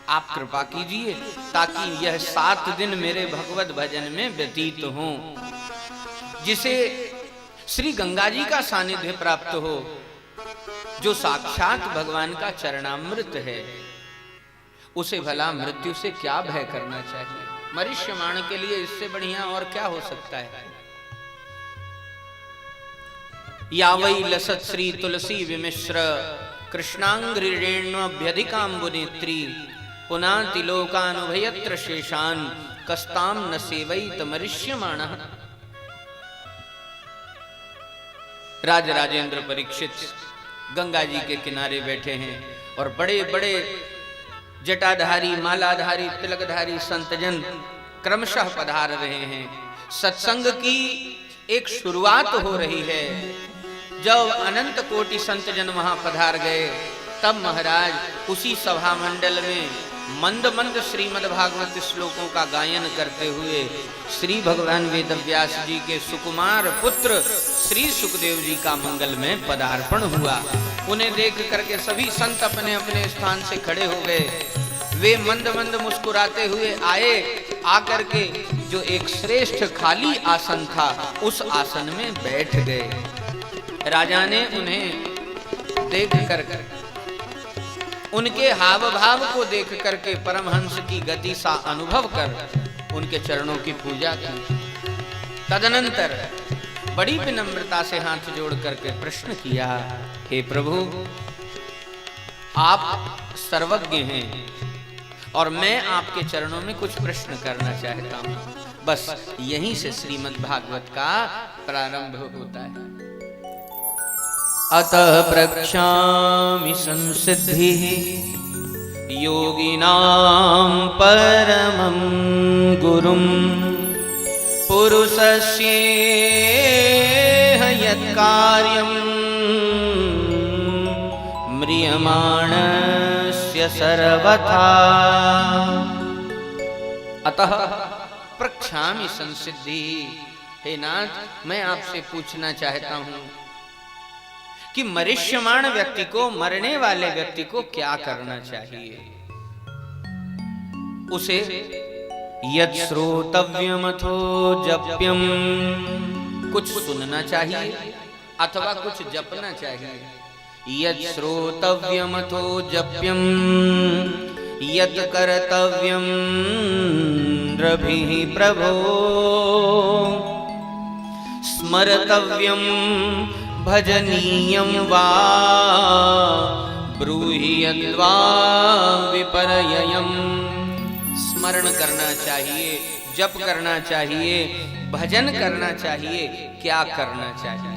आप कृपा कीजिए ताकि यह 7 दिन मेरे भगवत भजन में व्यतीत हों, जिसे श्री गंगा जी का सानिध्य प्राप्त हो, जो साक्षात भगवान का चरणामृत है। उसे भला मृत्यु से क्या भय करना चाहिए? मनुष्यमाण के लिए इससे बढ़िया और क्या हो सकता है? या वै लसत श्री तुलसी विमिश्र कृष्णांग्रिरेण्यभ्यधिकाम्बुनेत्री पुनाति लोकानुभयत्र शेषान कस्ताम न सेवैत मनुष्यमाणः। राज राजेंद्र परीक्षित गंगा जी के किनारे बैठे हैं और बड़े बड़े जटाधारी, मालाधारी, तिलकधारी संतजन क्रमशः पधार रहे हैं। सत्संग की एक शुरुआत हो रही है। जब अनंत कोटि संतजन वहां पधार गए, तब महाराज उसी सभा मंडल में मंद मंद श्रीमद् भागवत श्लोकों का गायन करते हुए श्री भगवान वेदव्यास जी के सुकुमार पुत्र श्री सुखदेव जी का मंगल में पदार्पण हुआ। उन्हें देख करके सभी संत अपने अपने स्थान से खड़े हो गए। वे मंद मंद मुस्कुराते हुए आए, आकर के जो एक श्रेष्ठ खाली आसन था उस आसन में बैठ गए। राजा ने उन्हें देख कर उनके हाव भाव को देख करके परमहंस की गति सा अनुभव कर उनके चरणों की पूजा की। तदनंतर बड़ी विनम्रता से हाथ जोड़ करके प्रश्न किया, हे प्रभु, आप सर्वज्ञ हैं और मैं आपके चरणों में कुछ प्रश्न करना चाहता हूं। बस यहीं से श्रीमद् भागवत का प्रारंभ होता है। अतः प्रक्षामि संसिद्धिः योगिनां परमं गुरुं पुरुषस्य यत्कार्यं म्रियमाणस्य सर्वथा। अतः प्रक्षामि संसिद्धिः, हे नाथ, मैं आपसे पूछना चाहता हूं कि मरिष्यमाण व्यक्ति को, मरने वाले व्यक्ति को क्या करना चाहिए? उसे यत् श्रोतव्यमथो जप्यम, कुछ सुनना चाहिए अथवा कुछ जपना चाहिए। यत् श्रोतव्यमथो जप्यम यत् कर्तव्यम रभिः प्रभो स्मर्तव्यम भजनीयं वा ब्रूहि यद्वा विपर्ययम्। स्मरण करना चाहिए, जप करना चाहिए, भजन करना चाहिए, क्या करना चाहिए?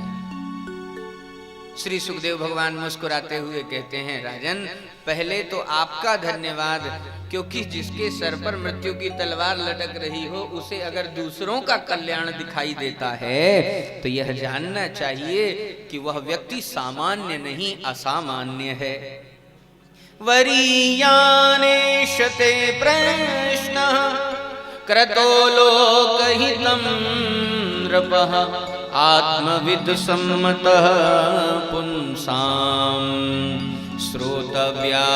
श्री सुखदेव भगवान मुस्कुराते हुए कहते हैं, राजन, पहले तो आपका धन्यवाद, क्योंकि जिसके सर पर मृत्यु की तलवार लटक रही हो उसे अगर दूसरों का कल्याण दिखाई देता है तो यह जानना चाहिए कि वह व्यक्ति सामान्य नहीं, असामान्य है। वरीयानेशते प्रश्नः क्रतो लोकहितं नृपः आत्मविद् सम्मतः पुंसां श्रोतव्या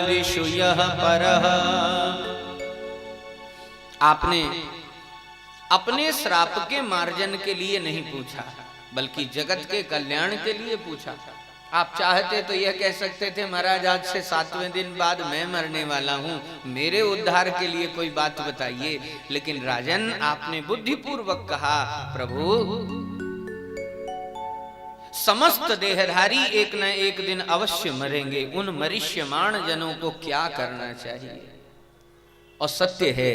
ऋषयः परः। आपने अपने श्राप के मार्जन के लिए नहीं पूछा, बल्कि जगत के कल्याण के लिए पूछा। आप चाहते तो यह कह सकते थे, महाराज, आज से 7वें दिन बाद मैं मरने वाला हूं, मेरे उद्धार के लिए कोई बात बताइए। लेकिन राजन, आपने बुद्धिपूर्वक कहा, प्रभु, समस्त देहधारी एक न एक दिन अवश्य मरेंगे, उन मरिष्यमाण जनों को क्या करना चाहिए? और सत्य है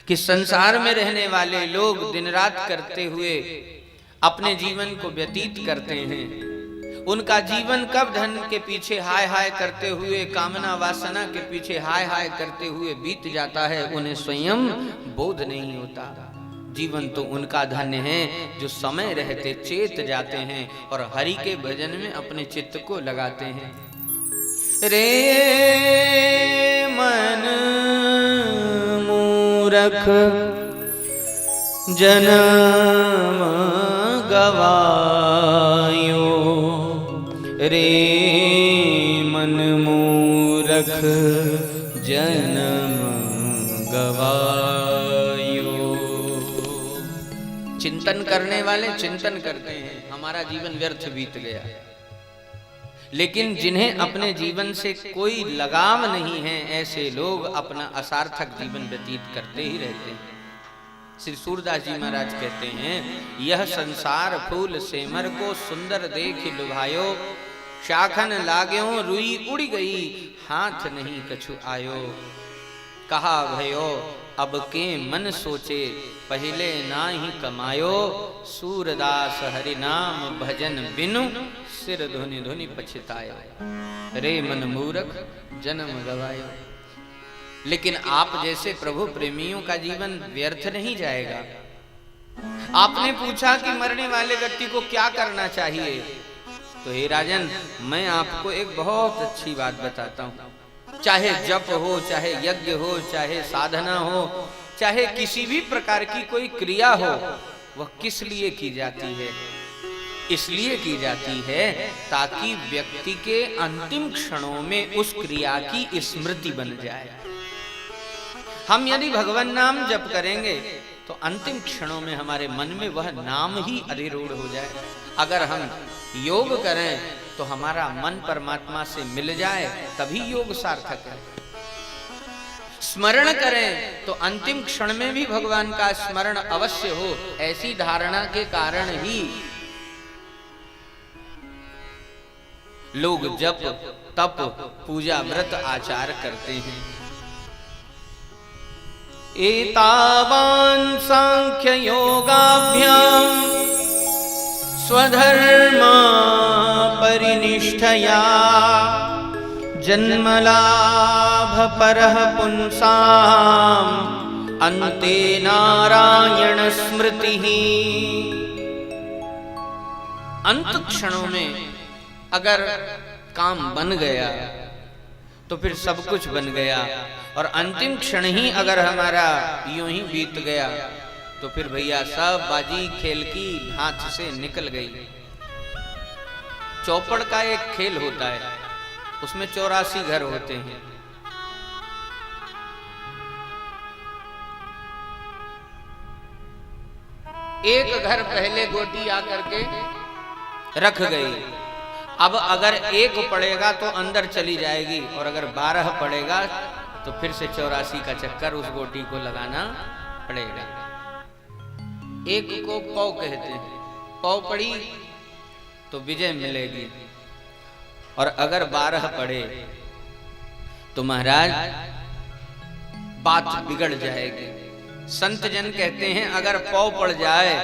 कि संसार में रहने वाले लोग दिन रात करते हुए अपने जीवन को व्यतीत करते हैं। उनका जीवन कब धन के पीछे हाय हाय करते हुए, कामना वासना के पीछे हाय हाय करते हुए बीत जाता है, उन्हें स्वयं बोध नहीं होता। जीवन तो उनका धन्य है जो समय रहते चेत जाते हैं और हरि के भजन में अपने चित्त को लगाते हैं। रे मन मूरख जन्म गवायो, रे मन मूरख जन्म गवायो। चिंतन करने वाले चिंतन करते हैं हमारा जीवन व्यर्थ बीत गया, लेकिन जिन्हें अपने जीवन से कोई लगाव नहीं है ऐसे लोग अपना असार्थक जीवन व्यतीत करते ही रहते हैं। श्री सूरदास जी महाराज कहते हैं, यह संसार फूल सेमर को सुंदर देख लुभायो, शाखन लाग्यो रुई उड़ गई हाथ नहीं कछु आयो। कहा भयो अब के मन सोचे पहले ना ही कमायो, सूरदास हरि नाम भजन बिनु सिर धुनि धुनि पछतायो। रे मन मूर्ख जन्म गवायो। लेकिन आप जैसे प्रभु प्रेमियों का जीवन व्यर्थ नहीं जाएगा। आपने पूछा कि मरने वाले व्यक्ति को क्या करना चाहिए, तो हे राजन मैं आपको एक बहुत अच्छी बात बताता हूँ। चाहे जप हो, चाहे यज्ञ हो, चाहे साधना हो, चाहे किसी भी प्रकार की कोई क्रिया हो, वह किस लिए की जाती है? इसलिए की जाती है ताकि व्यक्ति के अंतिम क्षणों में उस क्रिया की स्मृति बन जाए। हम यदि भगवान नाम जप करेंगे तो अंतिम क्षणों में हमारे मन में वह नाम ही अधिरूढ़ हो जाए। अगर हम योग करें तो हमारा मन परमात्मा से मिल जाए, तभी योग सार्थक है। स्मरण करें तो अंतिम क्षण में भी भगवान का स्मरण अवश्य हो, ऐसी धारणा के कारण ही लोग जप तप पूजा व्रत आचार करते हैं। एतावान् सांख्य योगाभ्याम स्वधर्मा परिनिष्ठया जन्मलाभ परः पुंसाम् अन्ते नारायण स्मृतिः। अंत क्षणों में अगर काम बन गया तो फिर सब कुछ बन गया, और अंतिम क्षण ही अगर हमारा यूं ही बीत गया तो फिर भैया सब बाजी खेल की हाथ से निकल गई। चौपड़ का एक खेल होता है, उसमें 84 घर होते हैं। एक घर पहले गोटी आकर के रख गई, अब अगर एक पड़ेगा तो अंदर चली जाएगी, और अगर 12 पड़ेगा तो फिर से 84 का चक्कर उस गोटी को लगाना पड़ेगा। एक को पौ कहते हैं, पौ पड़ी तो विजय मिलेगी, और अगर 12 पड़े तो महाराज बात बिगड़ जाएगी। संत जन कहते हैं अगर पौ पड़ जाए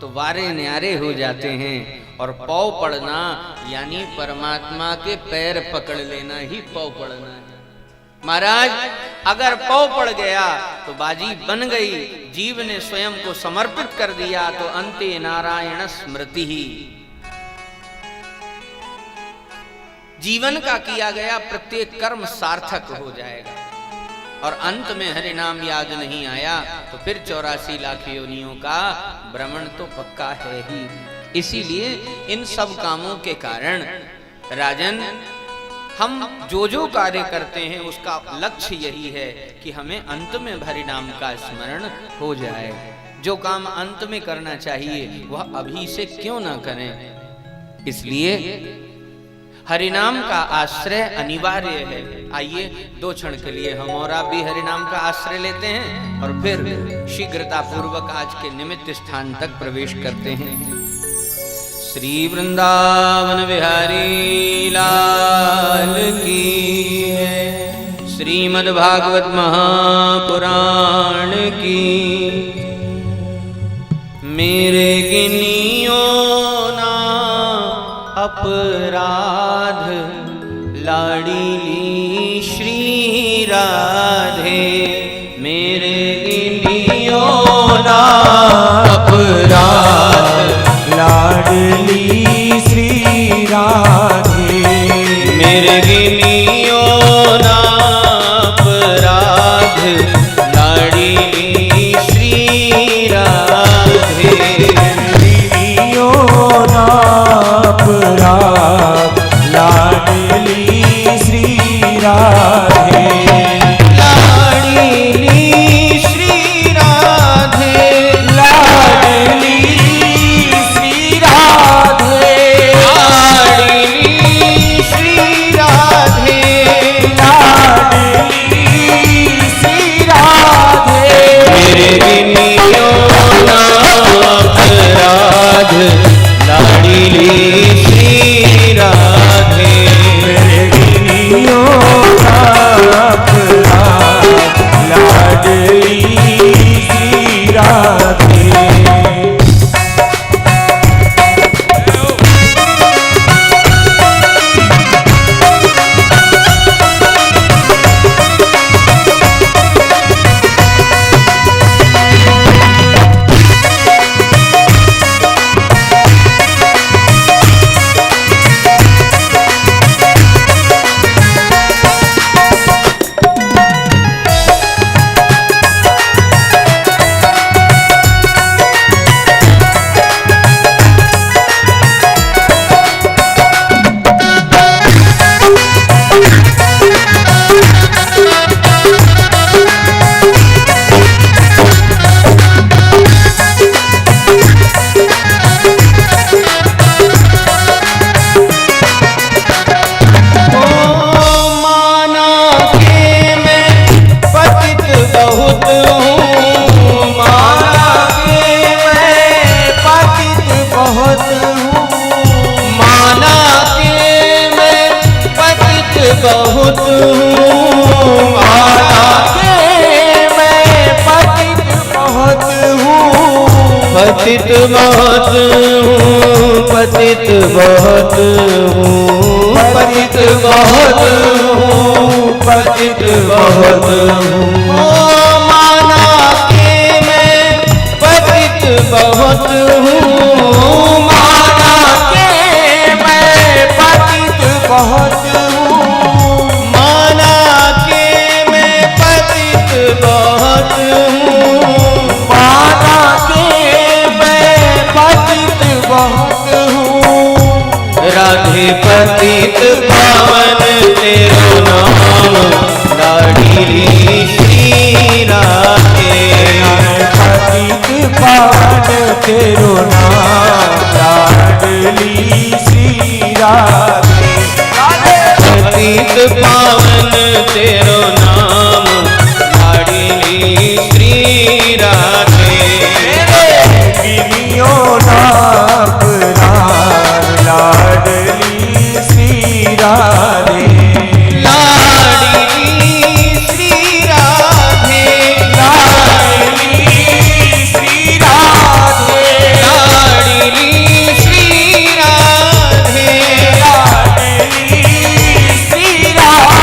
तो वारे न्यारे हो जाते हैं, और पौ पड़ना यानी परमात्मा के पैर पकड़ लेना ही पौ पड़ना है। महाराज अगर पौ पड़ गया तो बाजी बन गई, जीव ने स्वयं को समर्पित कर दिया तो अंते नारायण स्मृति ही। जीवन का किया गया प्रत्येक कर्म सार्थक हो जाएगा, और अंत में हरि नाम याद नहीं आया तो फिर 84 लाख योनियों का भ्रमण तो पक्का है ही। इसीलिए इन सब कामों के कारण राजन हम जो जो कार्य करते हैं उसका लक्ष्य यही है कि हमें अंत में हरि नाम का स्मरण हो जाए। जो काम अंत में करना चाहिए वह अभी से क्यों ना करें। इसलिए हरि नाम का आश्रय अनिवार्य है। आइए 2 क्षण के लिए हम और आप भी हरि नाम का आश्रय लेते हैं और फिर शीघ्रता पूर्वक आज के निमित्त स्थान तक प्रवेश करते हैं। श्री वृंदावन बिहारी लाल की है, श्रीमद् भागवत महापुराण की। मेरे गिनियो ना अपराध, लाडली श्री राधे। मेरे गिनियो ना अपराध, लाडली श्री राधे। मेरे गिनियो ना अपराध, लाडली श्री राधे। गिनियो ना अपराध, लाडली श्री राधे। पतित बहुत हूँ, पतित बहुत हूँ, पतित बहुत हूँ, पतित बहुत हूँ। ओ माना के मैं पतित बहुत हूँ, माना के मैं पतित बहुत हूँ, माना के मैं पतित बहुत हूँ, माना के मैं पतित बहुत हूँ। राधे पतित पावन तेरो नाम, लाडली श्री राधे। पतित पावन तेरो नाम, लाडली श्री राधे। पतित पावन तेरो नाम, लाडली श्री राधे। गिनियो नाम लाडली श्री राधे। लाडली श्री राधे, लाडली श्री राधे, लाडली श्री राधे, लाडली श्री राधे।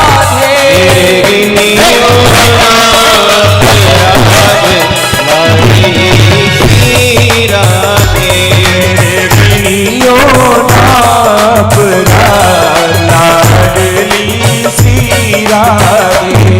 गिनियो नाथ राधे, लाडली श्री राधे। गिनियो नाम लाडली श्री राधे।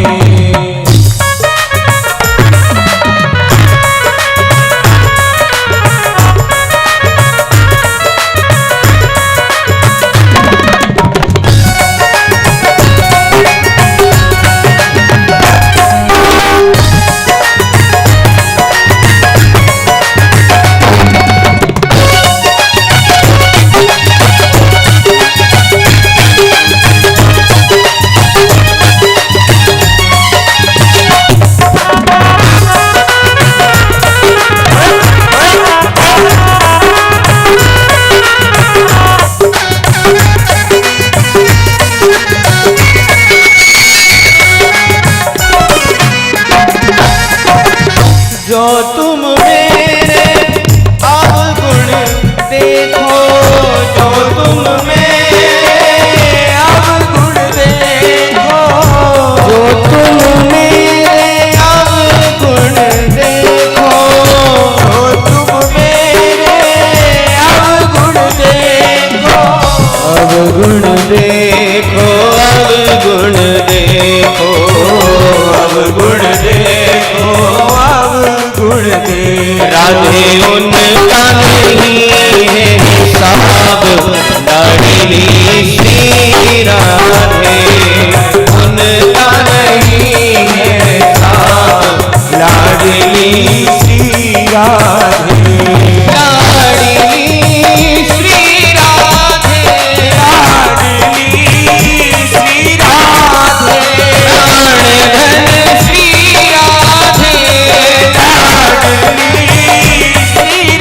जो तुम मेरे अवगुण देखो, जो तुम मेरे अवगुण देखो, जो तुम मेरे अवगुण देखो, जो तुम मेरे अवगुण देखो, अवगुण देखो, अवगुण देखो, अवगुण देखो, अवगुण देखो। राधे उनका नहीं है हिसाब, लाडली श्री राधे। उनका नहीं है हिसाब, लाडली श्री राधे। लाडली श्री राधे, लाडली श्री राधे। प्राण धन श्री राधे, लाडली श्री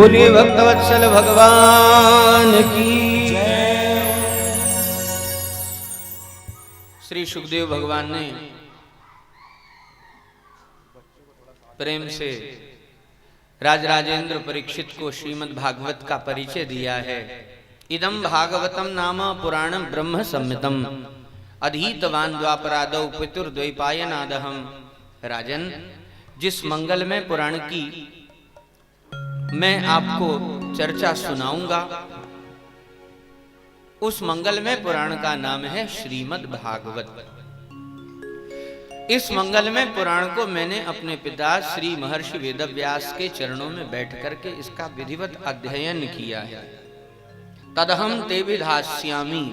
बोलिए भक्तवत्सल भगवान की। श्री सुखदेव भगवान ने प्रेम से राजराजेंद्र परीक्षित को श्रीमद् भागवत का परिचय दिया है। इदम भागवतम नाम पुराणम ब्रह्म संहितम अधीतवान द्वापरादौ पितुर्द्वैपायनादहम। राजन, जिस मंगलमय पुराण की मैं आपको चर्चा सुनाऊंगा, उस मंगलमय पुराण का नाम है श्रीमद् भागवत। इस मंगलमय पुराण को मैंने अपने पिता श्री महर्षि वेदव्यास के चरणों में बैठ करके इसका विधिवत अध्ययन किया है। तदहम ते विधास्यामि।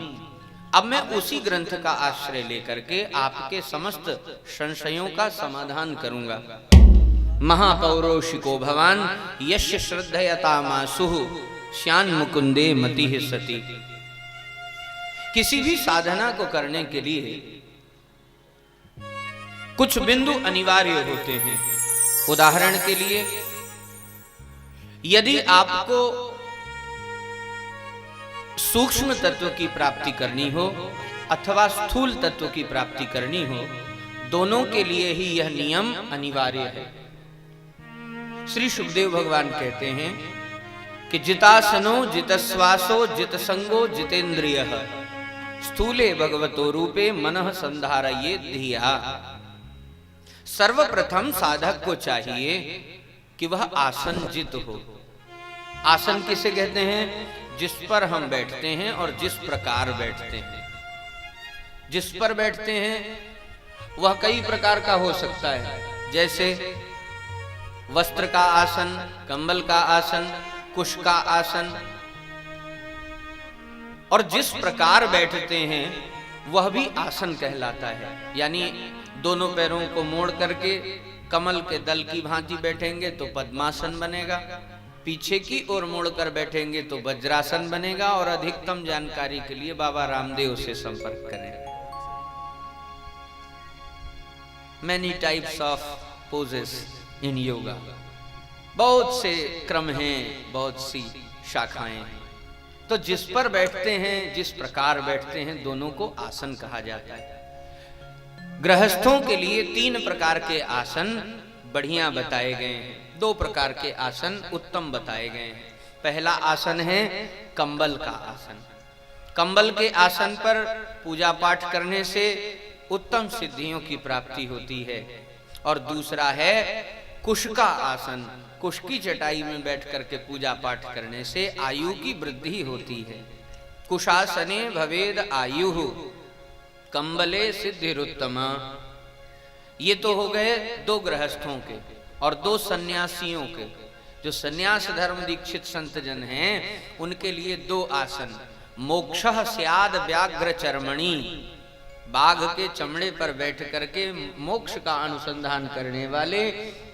अब मैं उसी ग्रंथ का आश्रय लेकर के आपके समस्त संशयों का समाधान करूंगा। महापौरोषिको भवान यस्य श्रद्धयतामासुः श्यान मुकुंदे मतिः सती। किसी भी साधना को करने के लिए कुछ बिंदु अनिवार्य होते हैं। उदाहरण के लिए, यदि आपको सूक्ष्म तत्व की प्राप्ति करनी हो अथवा स्थूल तत्व की प्राप्ति करनी हो, दोनों के लिए ही यह नियम अनिवार्य है। श्री सुखदेव भगवान कहते हैं कि जितासनो जितश्वासो जितसंगो जितेंद्रियः स्थूले भगवतो रूपे मनः संधारयेत् धिया। सर्वप्रथम साधक को चाहिए कि वह आसन जित हो। आसन किसे कहते हैं? जिस पर हम बैठते हैं और जिस प्रकार बैठते हैं। जिस पर बैठते हैं वह कई प्रकार का हो सकता है, जैसे वस्त्र का आसन, कंबल का आसन, कुश का आसन। और जिस प्रकार बैठते हैं वह भी आसन कहलाता है। यानी दोनों पैरों को मोड़ करके कमल के दल की भांति बैठेंगे तो पद्मासन बनेगा, पीछे की ओर मुड़कर बैठेंगे तो वज्रासन बनेगा। और अधिकतम जानकारी के लिए बाबा रामदेव से संपर्क करें। Many types of poses in yoga। बहुत से क्रम हैं, बहुत सी शाखाएं हैं। तो जिस पर बैठते हैं, जिस प्रकार बैठते हैं, दोनों को आसन कहा जाता है। गृहस्थों के लिए 3 प्रकार के आसन बढ़िया बताए गए हैं। 2 प्रकार के आसन उत्तम बताए गए हैं। पहला आसन है कंबल का आसन। कंबल के आसन पर पूजा पाठ करने से उत्तम सिद्धियों की प्राप्ति होती है। और दूसरा है कुश का आसन। कुश की चटाई में बैठ करके पूजा पाठ करने से आयु की वृद्धि होती है। कुशासने भवेद आयुः कंबले सिद्धिरुत्तमा। ये तो हो गए 2 गृहस्थों के और 2 सन्यासियों के। जो सन्यास धर्म दीक्षित संत जन हैं उनके लिए 2 आसन। मोक्षः स्याद व्याघ्र चर्मणि। बाघ के चमड़े पर बैठ करके मोक्ष का अनुसंधान करने वाले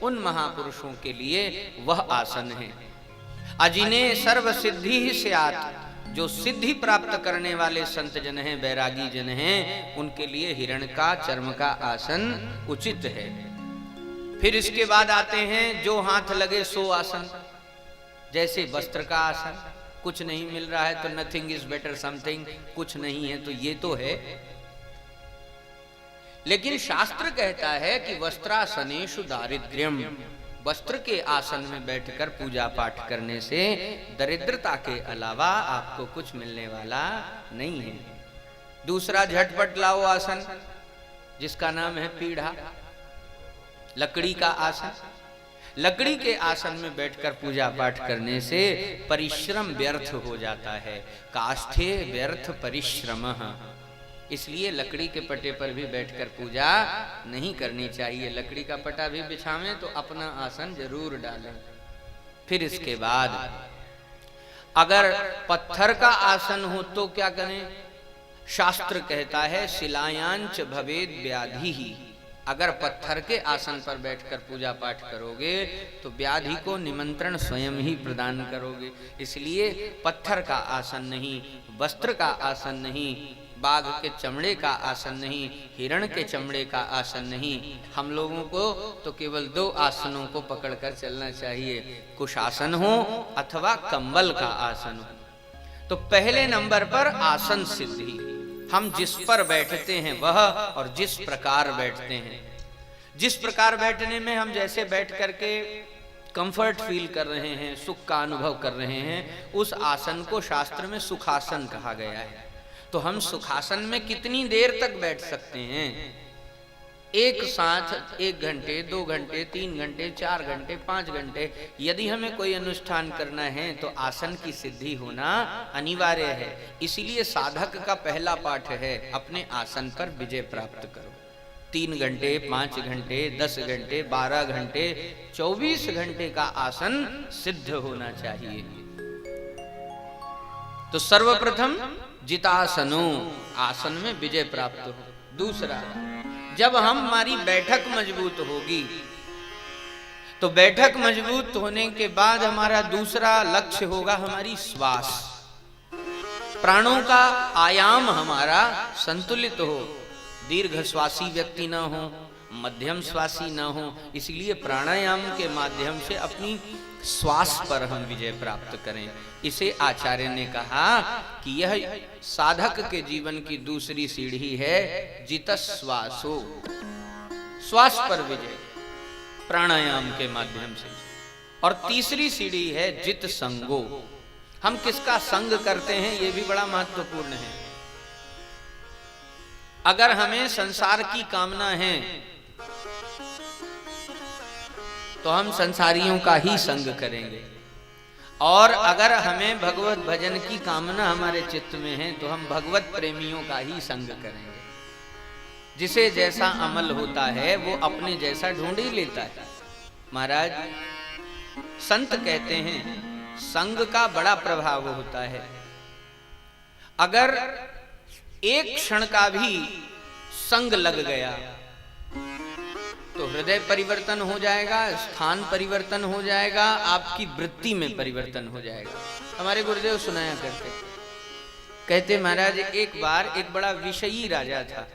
उन महापुरुषों के लिए वह आसन है। अजिने सर्व सिद्धि स्यात्। जो सिद्धि प्राप्त करने वाले संत जन हैं, बैरागी जन हैं, उनके लिए हिरण का चर्म का आसन उचित है। फिर इसके बाद आते हैं जो हाथ लगे सो आसन। जैसे वस्त्र का आसन, कुछ नहीं मिल रहा है तो नथिंग इज बेटर समथिंग, कुछ नहीं है तो ये तो है। लेकिन शास्त्र कहता है कि वस्त्रासनेषु दारिद्र्यम। वस्त्र के आसन में बैठकर पूजा पाठ करने से दरिद्रता के अलावा आपको कुछ मिलने वाला नहीं है। दूसरा झटपट लाओ आसन, जिसका नाम है पीढ़ा, लकड़ी का आसन। लकड़ी के आसन में बैठकर पूजा पाठ करने से परिश्रम व्यर्थ हो जाता है। काष्ठे व्यर्थ परिश्रमः। इसलिए लकड़ी के पटे पर भी बैठकर पूजा नहीं करनी चाहिए। लकड़ी का पटा भी बिछावें तो अपना आसन जरूर डालें। फिर इसके बाद अगर पत्थर का आसन हो तो क्या करें? शास्त्र कहता है शिलायांच भवेद व्याधि ही। अगर पत्थर के आसन पर बैठकर पूजा पाठ करोगे तो व्याधि को निमंत्रण स्वयं ही प्रदान करोगे। इसलिए पत्थर का आसन नहीं, वस्त्र का आसन नहीं, बाघ के चमड़े का आसन नहीं, हिरण के चमड़े का आसन नहीं, हम लोगों को तो केवल 2 आसनों को पकड़कर चलना चाहिए, कुशासन हो अथवा कंबल का आसन हो। तो पहले नंबर पर आसन सिद्धि, हम जिस पर बैठते हैं वह और जिस प्रकार बैठते हैं, जिस प्रकार बैठने में हम जैसे बैठ करके कंफर्ट फील कर रहे हैं, सुख का अनुभव कर रहे हैं, उस आसन को शास्त्र में सुखासन कहा गया है। तो हम सुखासन में कितनी देर तक बैठ सकते हैं? एक साथ 1 घंटे, 2 घंटे, 3 घंटे, 4 घंटे, 5 घंटे। यदि हमें कोई अनुष्ठान करना है तो आसन की सिद्धि होना अनिवार्य है। इसीलिए साधक का पहला पाठ है, अपने आसन पर विजय प्राप्त करो। 3 घंटे, 5 घंटे, 10 घंटे, 12 घंटे, 24 घंटे का आसन सिद्ध होना चाहिए। तो सर्वप्रथम जितासनो, आसन में विजय प्राप्त हो। दूसरा, जब हमारी बैठक मजबूत होगी, तो बैठक मजबूत होने के बाद हमारा दूसरा लक्ष्य होगा हमारी श्वास, प्राणों का आयाम हमारा संतुलित हो, दीर्घ श्वासी व्यक्ति ना हो, मध्यम श्वासी ना हो। इसलिए प्राणायाम के माध्यम से अपनी श्वास पर हम विजय प्राप्त करें। इसे आचार्य ने कहा कि यह साधक के जीवन की दूसरी सीढ़ी है, जितश्वासो, श्वास पर विजय प्राणायाम के माध्यम से। और तीसरी सीढ़ी है जित संगो, हम किसका संग करते हैं ये भी बड़ा महत्वपूर्ण है। अगर हमें संसार की कामना है तो हम संसारियों का ही संग करेंगे, और अगर हमें भगवत भजन की कामना हमारे चित्त में है तो हम भगवत प्रेमियों का ही संग करेंगे। जिसे जैसा अमल होता है वो अपने जैसा ढूंढ ही लेता है। महाराज संत कहते हैं संग का बड़ा प्रभाव होता है। अगर एक क्षण का भी संग लग गया तो हृदय परिवर्तन हो जाएगा, स्थान परिवर्तन हो जाएगा, आपकी वृत्ति में परिवर्तन हो जाएगा। हमारे गुरुदेव सुनाया करते, कहते महाराज एक बार एक बड़ा विषयी राजा था,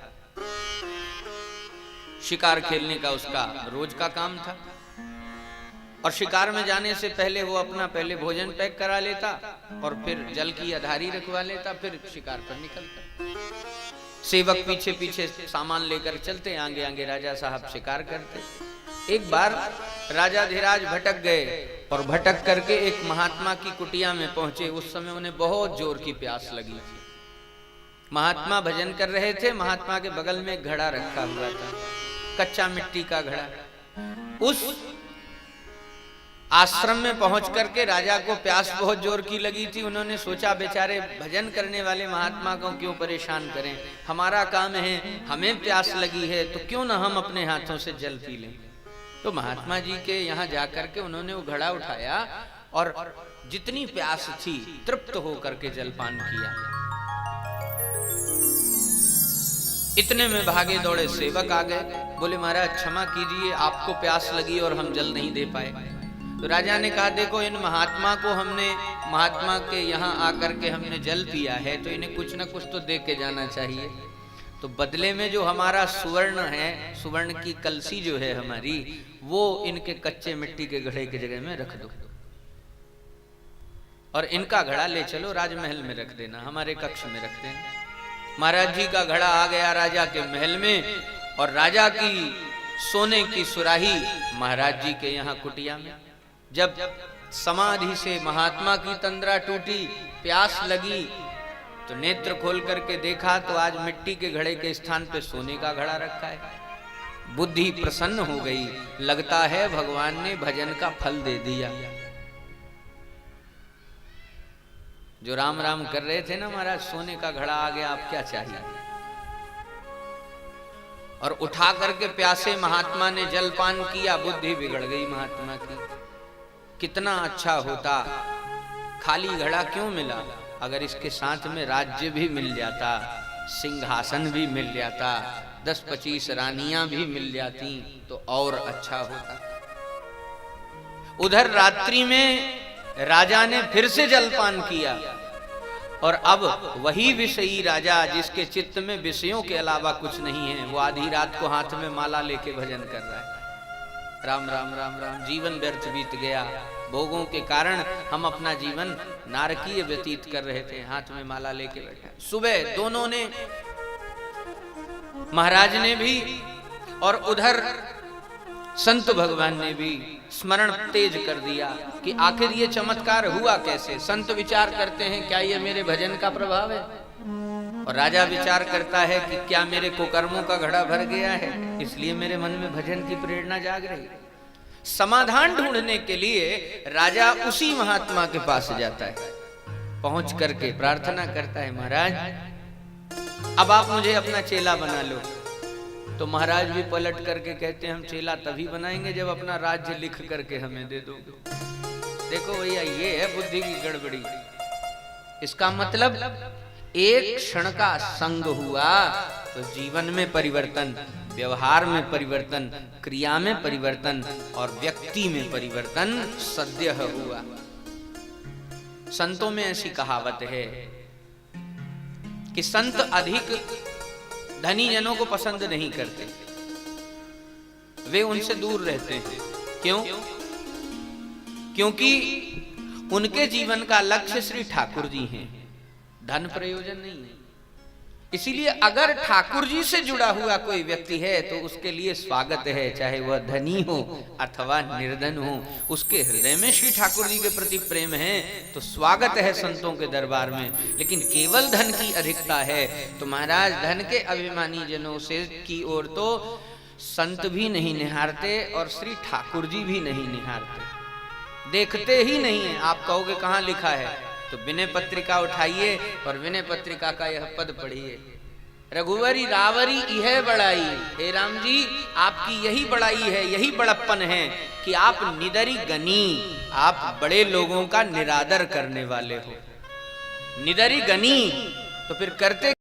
शिकार खेलने का उसका रोज का काम था, और शिकार में जाने से पहले वो अपना पहले भोजन पैक करा लेता और फिर जल की अधारी रखवा लेता, फिर शिकार पर निकलता। सेवक पीछे पीछे सामान लेकर चलते, आगे आगे राजा साहब शिकार करते। एक बार राजा धीराज भटक गए और भटक करके एक महात्मा की कुटिया में पहुंचे। उस समय उन्हें बहुत जोर की प्यास लगी थी। महात्मा भजन कर रहे थे, महात्मा के बगल में एक घड़ा रखा हुआ था, कच्चा मिट्टी का घड़ा। उस आश्रम में पहुंच करके राजा को प्यास बहुत जोर की लगी थी। उन्होंने सोचा बेचारे भजन करने वाले महात्मा को क्यों परेशान करें, हमारा काम है, हमें प्यास लगी है तो क्यों ना हम अपने हाथों से जल पी लें। तो महात्मा जी के यहाँ जाकर के उन्होंने वो घड़ा उठाया और जितनी प्यास थी तृप्त होकर के जलपान किया। इतने में भागे दौड़े सेवक आ गए, बोले महाराज क्षमा कीजिए, आपको प्यास लगी और हम जल नहीं दे पाए। तो राजा ने कहा देखो इन महात्मा को हमने, महात्मा के यहाँ आकर के हमने जल पिया है तो इन्हें कुछ ना कुछ तो दे के जाना चाहिए। तो बदले में जो हमारा सुवर्ण है, सुवर्ण की कलसी जो है हमारी, वो इनके कच्चे मिट्टी के घड़े की जगह में रख दो और इनका घड़ा ले चलो राजमहल में रख देना, हमारे कक्ष में रख देना। महाराज जी का घड़ा आ गया राजा के महल में और राजा की सोने की सुराही महाराज जी के यहाँ कुटिया में। जब समाधि से महात्मा की तंद्रा टूटी, प्यास लगी, तो नेत्र खोल करके देखा तो आज मिट्टी के घड़े के स्थान पे सोने का घड़ा रखा है। बुद्धि प्रसन्न हो गई, लगता है भगवान ने भजन का फल दे दिया। जो राम राम कर रहे थे ना महाराज, सोने का घड़ा आ गया, आप क्या चाहिए। और उठा करके प्यासे महात्मा ने जलपान किया, बुद्धि बिगड़ गई महात्मा की। कितना अच्छा होता, खाली घड़ा क्यों मिला, अगर इसके साथ में राज्य भी मिल जाता, सिंहासन भी मिल जाता, 10-25 रानियां भी मिल जाती तो और अच्छा होता। उधर रात्रि में राजा ने फिर से जलपान किया और अब वही विषयी राजा जिसके चित्त में विषयों के अलावा कुछ नहीं है, वो आधी रात को हाथ में माला लेके भजन कर रहा है। राम राम राम राम। जीवन व्यर्थ बीत गया, भोगों के कारण हम अपना जीवन नारकीय व्यतीत कर रहे थे, हाथ में माला लेके बैठे। सुबह दोनों ने, महाराज ने भी और उधर संत भगवान ने भी स्मरण तेज कर दिया कि आखिर ये चमत्कार हुआ कैसे। संत विचार करते हैं क्या ये मेरे भजन का प्रभाव है, और राजा विचार करता है कि क्या मेरे कुकर्मों का घड़ा भर गया है, इसलिए मेरे मन में भजन की प्रेरणा जाग रही है। समाधान ढूंढने के लिए राजा उसी महात्मा के पास जाता है, पहुंच करके प्रार्थना करता है, महाराज अब आप मुझे अपना चेला बना लो। तो महाराज भी पलट करके कहते हैं, हम चेला तभी बनाएंगे जब अपना राज्य लिख करके हमें दे दोगे। देखो भैया, ये है बुद्धि की गड़बड़ी। इसका मतलब एक क्षण का संग हुआ तो जीवन में परिवर्तन, व्यवहार में परिवर्तन, क्रिया में परिवर्तन और व्यक्ति में परिवर्तन सद्य हुआ। संतों में ऐसी कहावत है कि संत अधिक धनी जनों को पसंद नहीं करते, वे उनसे दूर रहते हैं। क्यों? क्योंकि उनके जीवन का लक्ष्य श्री ठाकुर जी हैं, धन प्रयोजन नहीं है। इसीलिए अगर ठाकुर जी से जुड़ा हुआ कोई व्यक्ति है तो उसके लिए स्वागत है, चाहे वह धनी हो अथवा निर्धन हो, उसके हृदय में श्री ठाकुर जी के प्रति प्रेम है तो स्वागत है संतों के दरबार में। लेकिन केवल धन की अधिकता है तो महाराज धन के अभिमानी जनों से की ओर तो संत भी नहीं निहारते और श्री ठाकुर जी भी नहीं निहारते, देखते ही नहीं है। आप कहोगे कहाँ लिखा है, तो विनय पत्रिका उठाइए और विनय पत्रिका का यह पद पढ़िए, रघुवरी रावरी यह बड़ाई। हे राम जी, आपकी यही बड़ाई है, यही बड़प्पन है कि आप निदरी गनी, आप बड़े लोगों का निरादर करने वाले हो। निदरी गनी तो फिर करते